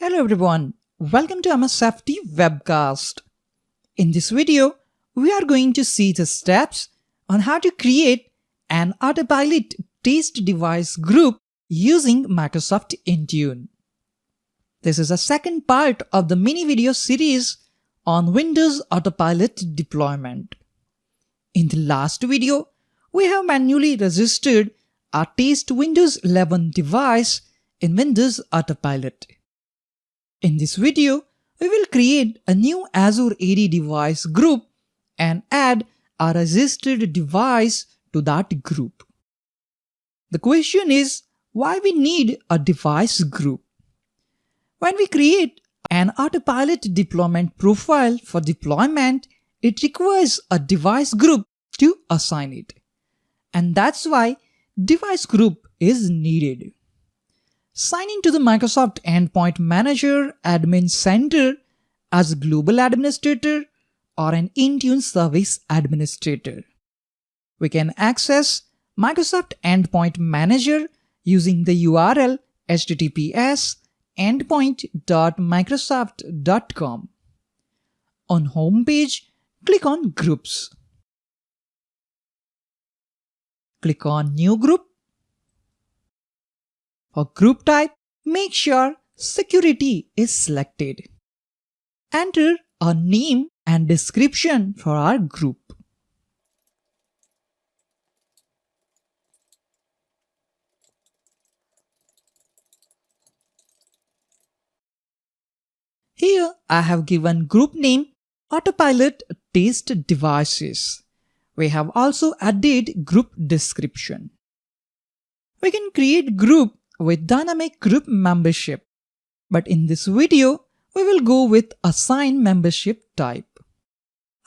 Hello everyone, welcome to MSFT webcast. In this video, we are going to see the steps on how to create an Autopilot test device group using Microsoft Intune. This is the second part of the mini video series on Windows Autopilot Deployment. In the last video, we have manually registered our test Windows 11 device in Windows Autopilot. In this video, we will create a new Azure AD device group and add a registered device to that group. The question is, why we need a device group? When we create an Autopilot deployment profile for deployment, it requires a device group to assign it. And that's why device group is needed. Sign in to the Microsoft Endpoint Manager Admin Center as a Global Administrator or an Intune Service Administrator. We can access Microsoft Endpoint Manager using the URL https://endpoint.microsoft.com. On home page, click on Groups. Click on New Group. For group type, make sure Security is selected. Enter a name and description for our group. Here I have given group name Autopilot Test Devices. We have also added group description. We can create group with dynamic group membership, but in this video, we will go with assign membership type.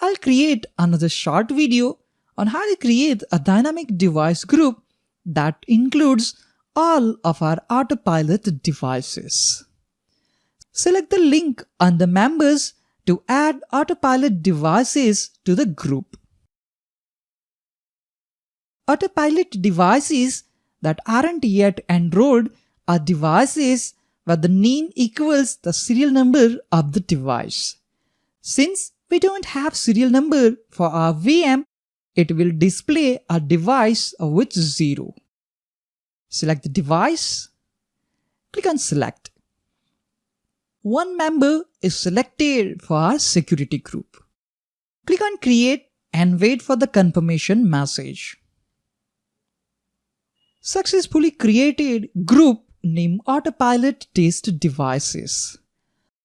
I'll create another short video on how to create a dynamic device group that includes all of our Autopilot devices. Select the link under Members to add Autopilot devices to the group. Autopilot devices that aren't yet enrolled are devices where the name equals the serial number of the device. Since we don't have serial number for our VM, it will display a device with 0. Select the device. Click on Select. One member is selected for our security group. Click on Create and wait for the confirmation message. Successfully created group named Autopilot Test Devices.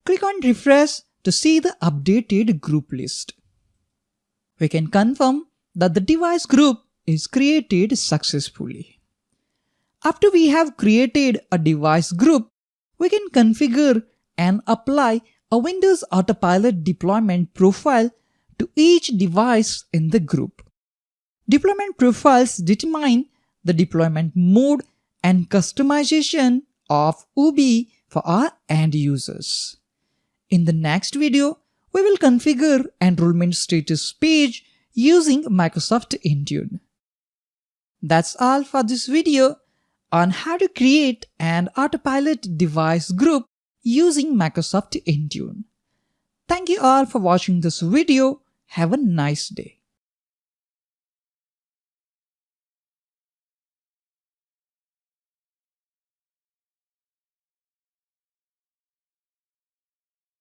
Click on Refresh to see the updated group list. We can confirm that the device group is created successfully. After we have created a device group, we can configure and apply a Windows Autopilot deployment profile to each device in the group. Deployment profiles determine the deployment mode and customization of UBI for our end users. In the next video, we will configure enrollment status page using Microsoft Intune. That's all for this video on how to create an Autopilot device group using Microsoft Intune. Thank you all for watching this video. Have a nice day.